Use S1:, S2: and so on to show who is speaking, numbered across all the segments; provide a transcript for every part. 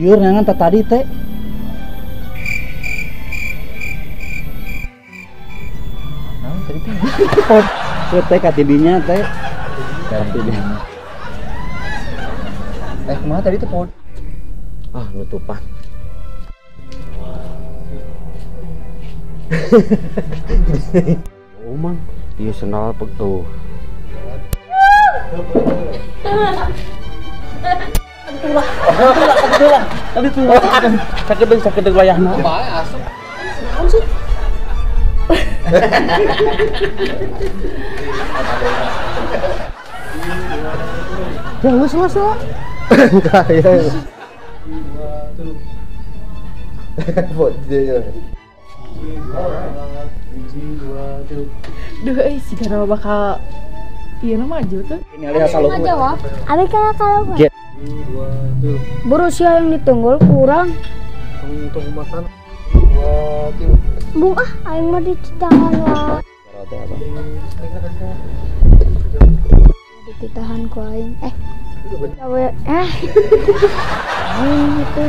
S1: Liur nyangan tadi teh.
S2: Nah, tadi teh.
S1: Teh katidinya teh.
S2: Katidinya. Kumaha tadi teh pohon?
S1: Ah, nutupan. Oh, Mang. Ieu sendal petuh. Tadi tuh. Sakedeung wayahna.
S2: Bae asup.
S1: Naon sih? Ya wes lah. Enggak ya.
S2: Buat dia.
S3: Duh, si Dara bakal iya maju tuh.
S1: Ini ada kalau
S4: jawab. Abi kalau
S1: Get.
S4: berusia yang ditunggul kurang.
S1: untuk makan.
S4: Bung aing mah ditahan lah. Ditahan ku aing. Gawe aing itu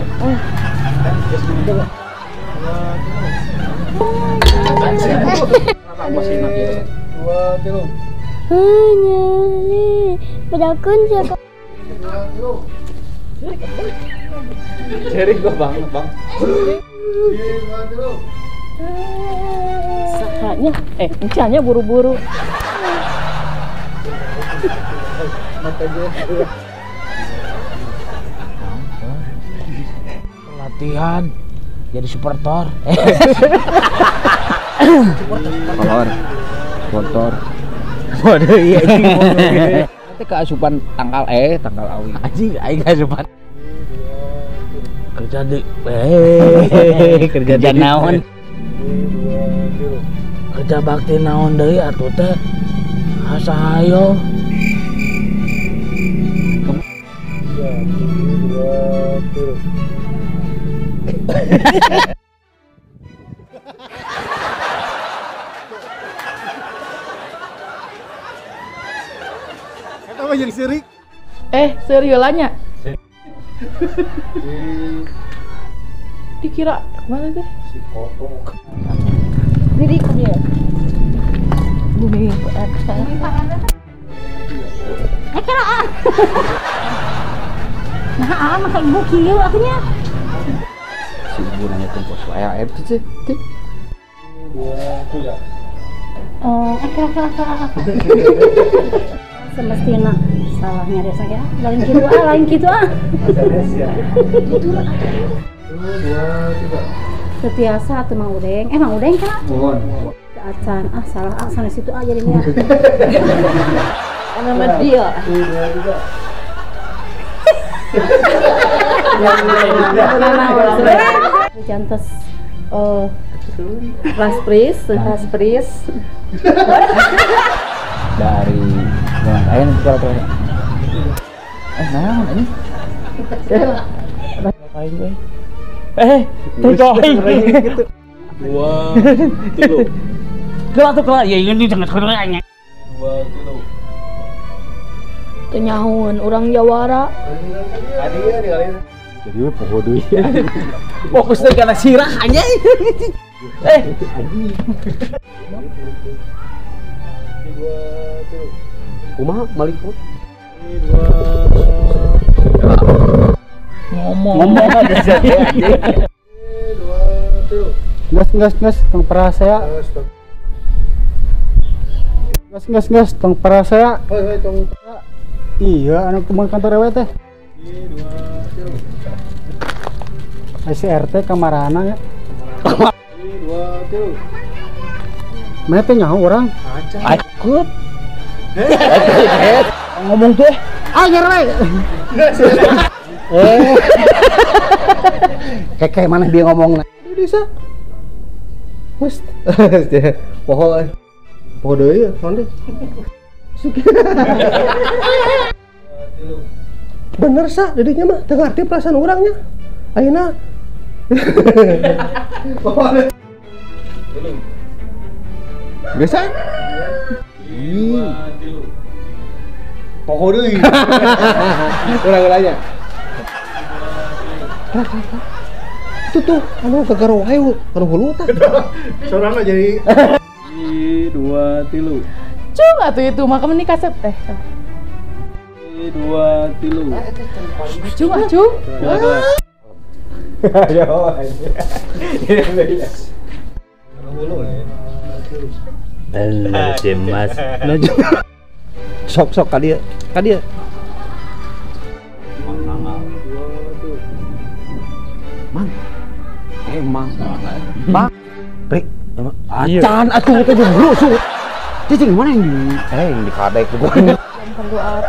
S4: nyali bedakeun jaga.
S2: Ceri gua banget, Bang.
S3: Sakanya encanya buru-buru.
S1: Latihan jadi supporter. Motor. Waduh iya anjing. Nanti keasupan tanggal awi. Anjing aing keasupan. Kerja di kerja naon? Kerja bakti naon deui atuh teh? Asa hayo.
S2: Kata yang sirik.
S3: Seriolanya. Dikira mana teh?
S2: Si kotok.
S3: Diri ku dia. Bumi
S4: keraan. Nah, maka ibu kieu akhirnya.
S1: Si ibu nanya tempos wae itu sih.
S4: Semestinya salahnya dia saya lain gitu setiasa tuh Mang Udeng kan acan salah sana situ aja jadinya
S3: nama dia.
S4: Jantos
S3: Raspris.
S1: Dari bulan lain berapa? Naon ini? Ngapain gue? Tercoy gitu.
S2: 2 kilo.
S1: Kelak ya ini jangan keranya.
S2: 2 kilo.
S4: Tenyahuan orang Jawara.
S2: Adi ya kali.
S1: Jadi we poho deui.
S3: Fokus deh karena sirah aja.
S1: Kumaha malik pun?
S3: Ngomong
S1: aja jadi anjing. Gas tong parasaya. Gas tong parasaya.
S2: Hoi tong.
S1: Iya, anak teman kantor RW teh. Si RT kamarana ya.
S2: 2
S1: Mana teh nyaho orang? Akut. Ngomong tuh. Ajar we. Kayak mana dia ngomong?
S2: bisa. Wes. Poho deui ya, nanti. Bener sa, jadinya mah teu ngarti perasaan orangnya. Ayeuna. Biasa? Poho deui. Ulang-ulangnya. Itu tuh anu gegara wae anu hulu tah.
S5: Soalnya jadi
S1: 2 3.
S3: Cung atuh itu mah kemeni kaset teh.
S1: 2 3.
S3: Cung cung.
S1: Mas.
S2: Sok ka dia.
S1: Mang. Emang. Bang.
S2: Rek,
S1: Acan atuh teh dulu su. Cicing mana yang
S2: yang dikadek tuh.
S3: Yang kedua